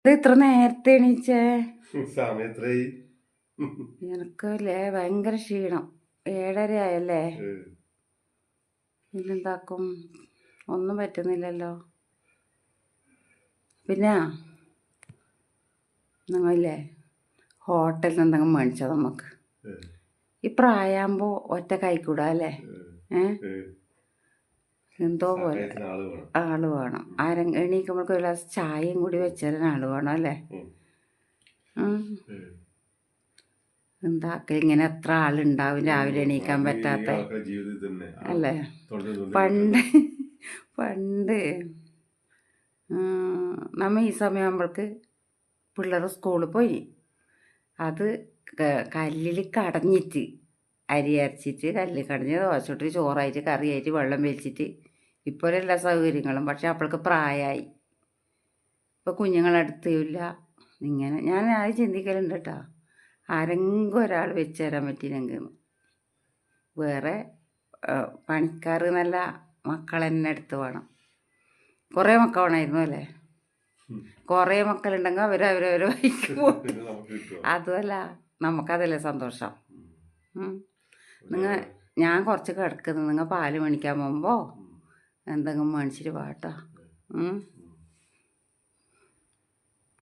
ഇത്ര നേരത്തെ എണീച്ചേ? സമയത്രയായി? എനിക്കല്ലേ ഭയങ്കര ക്ഷീണം. 7:30 ആയല്ലേ? പിന്നെന്താക്കും? ഒന്നും പറ്റുന്നില്ലല്ലോ. പിന്നെ നിങ്ങളില്ലേ ഹോട്ടലിൽ നിന്ന് എന്തെങ്കിലും മേടിച്ചോ നമുക്ക്? ഈ പ്രായമാകുമ്പോൾ ഒറ്റ കൈക്കൂടാ അല്ലേ? എന്തോ പോലെ ആള് വേണം. എണീക്കുമ്പോഴേക്ക് ഒരു ഗ്ലാസ് ചായയും കൂടി വെച്ചാൽ ആള് വേണം അല്ലേ? എന്താക്ക ഇങ്ങനെ എത്ര ആളുണ്ടാവും രാവിലെ എണീക്കാൻ പറ്റാത്ത അല്ലേ? പണ്ട് നമ്മ ഈ സമയമാകുമ്പോഴേക്ക് പിള്ളേർ സ്കൂളിൽ പോയി അത് കല്ലിൽ കടഞ്ഞിട്ട് അരി അരച്ചിട്ട് കല്ലിൽ കടഞ്ഞ് ദോശ ഇട്ട് ചോറായിട്ട് കറിയായിട്ട് വെള്ളം വെച്ചിട്ട് ഇപ്പോൾ എല്ലാ സൗകര്യങ്ങളും. പക്ഷെ അപ്പോഴേക്ക് പ്രായമായി. ഇപ്പോൾ കുഞ്ഞുങ്ങളടുത്തില്ല. ഇങ്ങനെ ഞാൻ അത് ചിന്തിക്കലുണ്ട് കേട്ടോ. ആരെങ്കിലും ഒരാൾ വെച്ച് തരാൻ പറ്റിയില്ലെങ്കിൽ വേറെ പണിക്കാർ നല്ല മക്കൾ തന്നെ അടുത്ത് വേണം. കുറേ മക്കൾ വേണമായിരുന്നു അല്ലേ? കുറേ മക്കളുണ്ടെങ്കിൽ അവരവരവരെ വഴിക്ക് പോകും. അതുമല്ല നമുക്കതല്ലേ സന്തോഷം. ഞാൻ കുറച്ച് കിടക്കുന്നത് നിങ്ങൾ പാല് മേടിക്കാൻ പോകുമ്പോൾ എന്തെങ്കിലും മേടിച്ചിട്ട് വാട്ടോ.